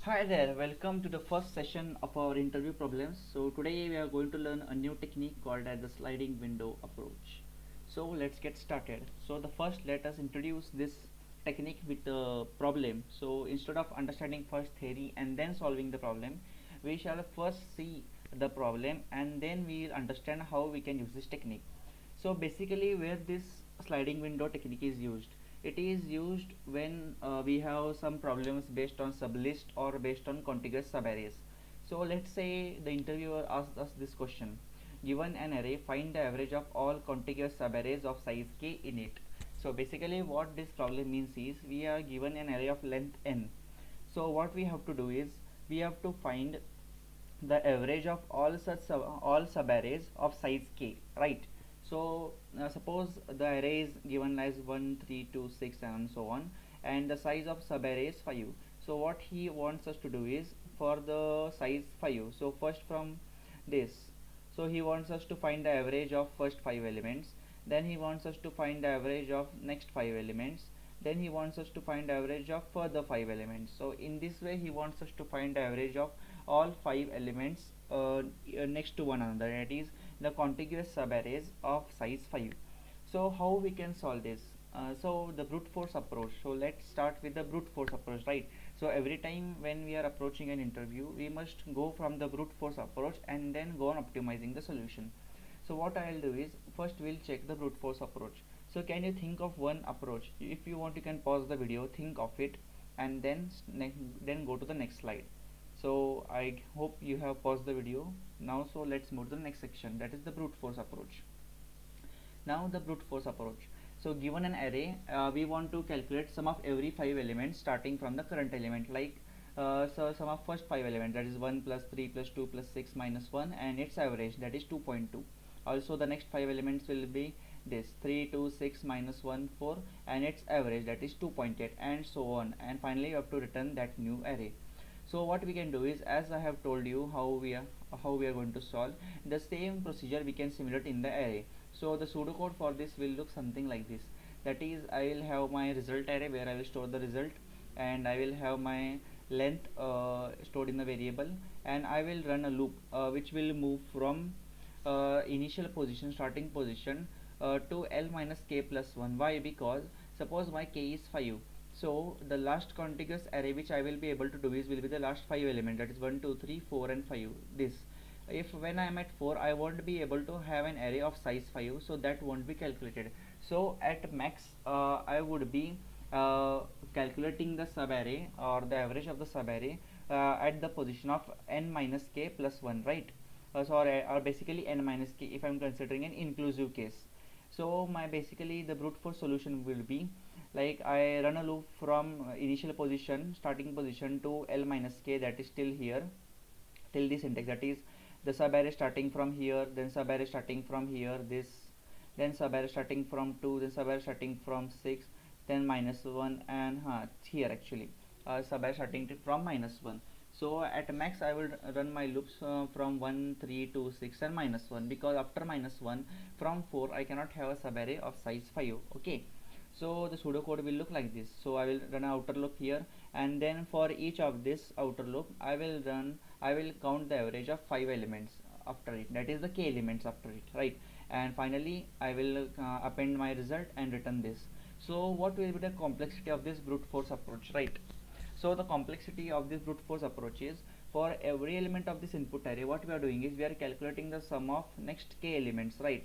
Hi there, welcome to the first session of our interview problems. So today we are going to learn a new technique called as the sliding window approach. So let's get started. So the first, let us introduce this technique with the problem. So instead of understanding first theory and then solving the problem, we shall first see the problem and then we'll understand how we can use this technique. So basically where this sliding window technique is used, it is used when we have some problems based on sublist or based on contiguous subarrays. So let's say the interviewer asked us this question: given an array, find the average of all contiguous subarrays of size k in it. So basically what this problem means is we are given an array of length n. So what we have to do is we have to find the average of all subarrays of size k, right? So suppose the array is given as 1 3 2 6 and so on, and the size of subarray is 5. So what he wants us to do is for the size 5, so first from this, so he wants us to find the average of first 5 elements, then he wants us to find the average of next 5 elements, then he wants us to find average of further 5 elements. So in this way he wants us to find the average of all 5 elements next to one another, that is the contiguous subarrays of size 5. So how we can solve this? So the brute force approach. So let's start with the brute force approach, right? So every time when we are approaching an interview, we must go from the brute force approach and then go on optimizing the solution. So what I'll do is first we'll check the brute force approach. So can you think of one approach? If you want, you can pause the video, think of it, and then go to the next slide. So I hope you have paused the video now. So let's move to the next section, that is the brute force approach. Now the brute force approach. So given an array, we want to calculate sum of every 5 elements starting from the current element, like so sum of first 5 elements, that is 1 plus 3 plus 2 plus 6 minus 1, and its average, that is 2.2. Also the next 5 elements will be this 3 2 6 minus 1 4, and its average, that is 2.8, and so on, and finally you have to return that new array. So what we can do is, as I have told you how we are going to solve the same procedure, we can simulate in the array. So the pseudocode for this will look something like this, that is I will have my result array where I will store the result, and I will have my length stored in the variable, and I will run a loop which will move from initial position, starting position, to L minus k plus 1. Why? Because suppose my k is 5, so the last contiguous array which I will be able to do is will be the last 5 elements, that is 1 2 3 4 and 5. This, if when I am at 4 I won't be able to have an array of size 5, so that won't be calculated. So at max I would be calculating the subarray or the average of the subarray at the position of n minus k plus 1, right? Or basically n minus k if I am considering an inclusive case. So my basically the brute force solution will be like I run a loop from initial position, starting position, to L minus k, that is still here, till this index, that is the subarray starting from here, then subarray starting from here, this, then subarray starting from 2, then subarray starting from 6, then minus 1, and here actually subarray starting from minus 1. So at max I will run my loops from 1 3 2 6 and minus 1, because after minus 1 from 4 I cannot have a subarray of size 5. Okay, so the pseudocode will look like this. So I will run an outer loop here, and then for each of this outer loop I will count the average of 5 elements after it, that is the k elements after it, right? And finally I will append my result and return this. So what will be the complexity of this brute force approach, right? So the complexity of this brute force approach is, for every element of this input array, what we are doing is we are calculating the sum of next k elements, right?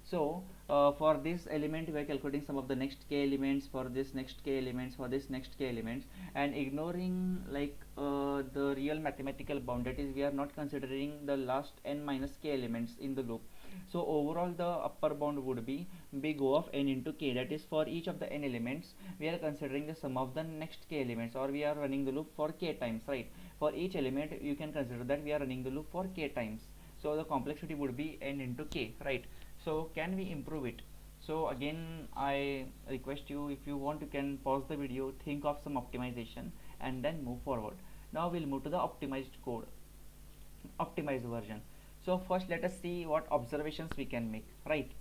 So for this element we are calculating some of the next k elements, for this next k elements, for this next k elements, and ignoring like the real mathematical bound, that is we are not considering the last n minus k elements in the loop. So overall the upper bound would be big O of n into k, that is for each of the n elements we are considering the sum of the next k elements, or we are running the loop for k times, right? For each element you can consider that we are running the loop for k times. So the complexity would be n into k, right? So can we improve it? So again I request you, if you want you can pause the video, think of some optimization, and then move forward. Now we'll move to the optimized code, optimized version. So first let us see what observations we can make, right?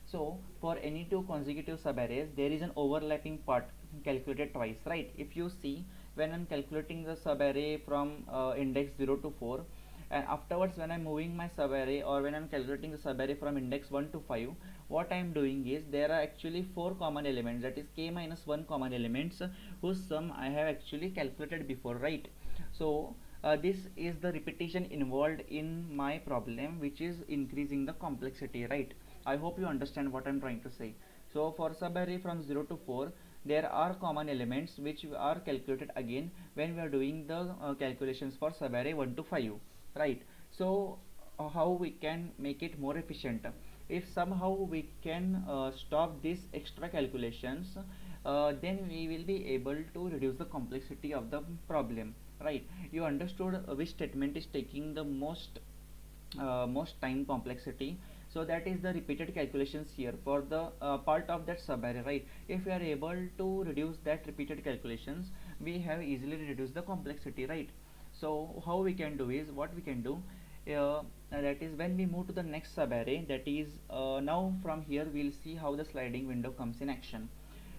So for any two consecutive subarrays there is an overlapping part calculated twice, right? If you see when I'm calculating the subarray from index 0 to 4, and afterwards when I'm moving my subarray, or when I'm calculating the subarray from index 1 to 5, what I'm doing is there are actually 4 common elements, that is k minus 1 common elements, whose sum I have actually calculated before, right? So this is the repetition involved in my problem, which is increasing the complexity, right? I hope you understand what I'm trying to say. So for subarray from 0 to 4, there are common elements which are calculated again when we are doing the calculations for subarray 1 to 5, right? So how we can make it more efficient? If somehow we can stop these extra calculations, then we will be able to reduce the complexity of the problem, right? You understood which statement is taking the most time complexity, so that is the repeated calculations here for the part of that subarray, right? If we are able to reduce that repeated calculations, we have easily reduced the complexity, right? So how we can do is, what we can do, that is when we move to the next subarray, that is now from here we'll see how the sliding window comes in action.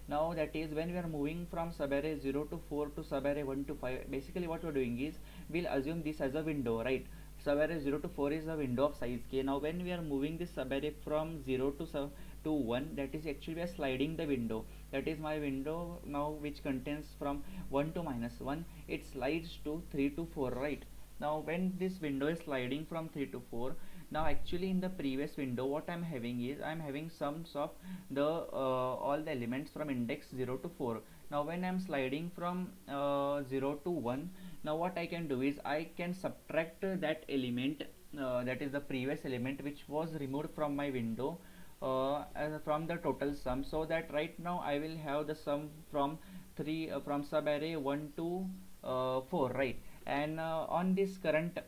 Now that is when we are moving from subarray 0 to 4 to subarray 1 to 5, basically what we're doing is, we'll assume this as a window, right? Subarray 0 to 4 is a window of size k. Now when we are moving this subarray from 0 to 1, that is actually we are sliding the window. That is my window now, which contains from 1 to minus 1, it slides to 3 to 4, right? Now when this window is sliding from 3 to 4, now actually in the previous window what I'm having is, I'm having sums of the all the elements from index 0 to 4. Now when I'm sliding from 0 to 1, now what I can do is, I can subtract that element, that is the previous element which was removed from my window, from the total sum, so that right now I will have the sum from from subarray 1 to 4, right? And on this current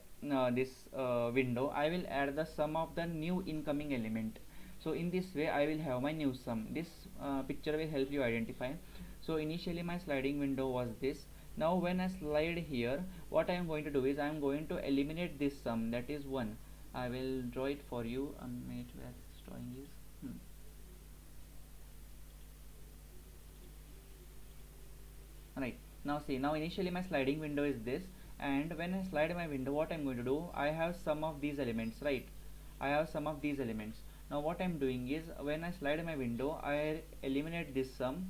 this window, I will add the sum of the new incoming element. So in this way I will have my new sum. This picture will help you identify. So initially my sliding window was this. Now when I slide here, what I am going to do is, I am going to eliminate this sum, that is 1. I will draw it for you. A minute where this drawing is. Right, now see, now initially my sliding window is this, and when I slide my window, what I'm going to do, I have some of these elements, right? I have some of these elements. Now what I'm doing is, when I slide my window, I eliminate this sum,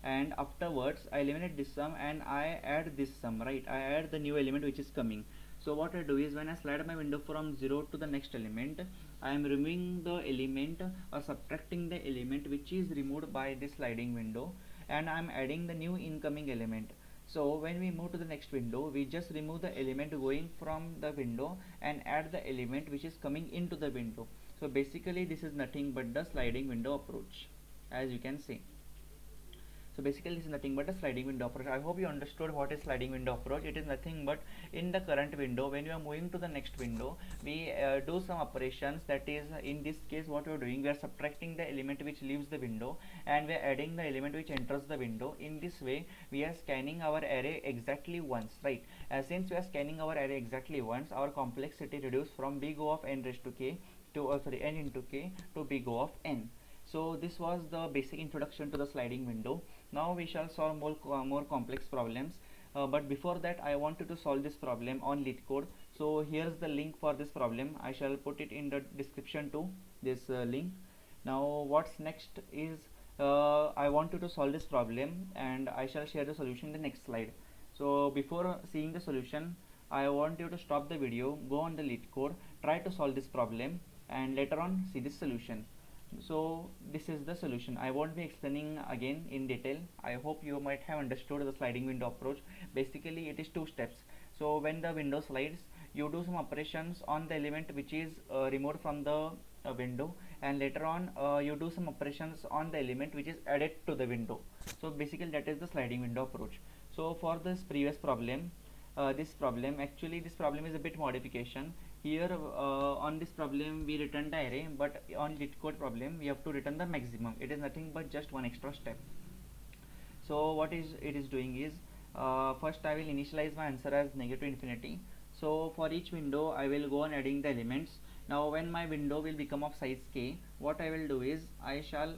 and afterwards I eliminate this sum and I add this sum, right? I add the new element which is coming. So what I do is, when I slide my window from 0 to the next element, I am removing the element, or subtracting the element which is removed by this sliding window, and I am adding the new incoming element. So when we move to the next window, we just remove the element going from the window and add the element which is coming into the window. So basically this is nothing but the sliding window approach, as you can see. So basically this is nothing but a sliding window approach. I hope you understood what is sliding window approach. It is nothing but, in the current window, when you are moving to the next window, we do some operations. That is, in this case what we are doing, we are subtracting the element which leaves the window, and we are adding the element which enters the window. In this way we are scanning our array exactly once, right? Since we are scanning our array exactly once, our complexity reduced from big O of n raised to k to n into k to big O of n. So this was the basic introduction to the sliding window. Now we shall solve more complex problems, but before that I wanted to solve this problem on LeetCode. So here's the link for this problem. I shall put it in the description to this link. Now what's next is, I want you to solve this problem, and I shall share the solution in the next slide. So before seeing the solution, I want you to stop the video, go on the LeetCode, try to solve this problem, and later on see this solution. So this is the solution. I won't be explaining again in detail. I hope you might have understood the sliding window approach. Basically it is two steps. So when the window slides, you do some operations on the element which is removed from the window, and later on you do some operations on the element which is added to the window. So basically that is the sliding window approach. So for this previous problem, this problem is a bit modification. Here on this problem we return the array, but on LeetCode problem we have to return the maximum. It is nothing but just one extra step. So what it is doing is, first I will initialize my answer as negative infinity. So for each window I will go on adding the elements. Now when my window will become of size k, what I will do is, I shall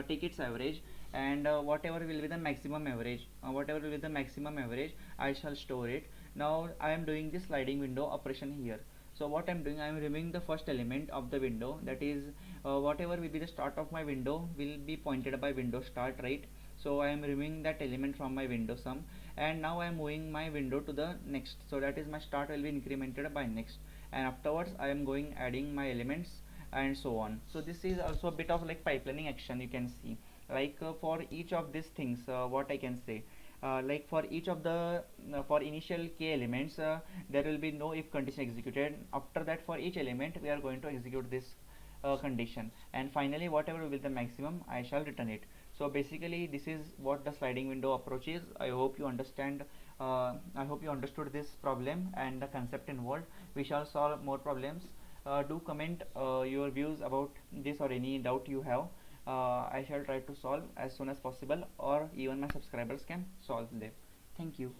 take its average, and whatever will be the maximum average, I shall store it. Now I am doing this sliding window operation here. So what I'm doing, I'm removing the first element of the window, that is whatever will be the start of my window will be pointed by window start, right? So I am removing that element from my window sum, and now I am moving my window to the next, so that is my start will be incremented by next, and afterwards I am going adding my elements and so on. So this is also a bit of like pipelining action, you can see, like for each of these things, what I can say, like for each of the for initial k elements, there will be no if condition executed. After that, for each element we are going to execute this condition, and finally whatever will be the maximum, I shall return it. So basically this is what the sliding window approach is. I hope you understand, I hope you understood this problem and the concept involved. We shall solve more problems. Do comment your views about this or any doubt you have. I shall try to solve as soon as possible, or even my subscribers can solve them. Thank you.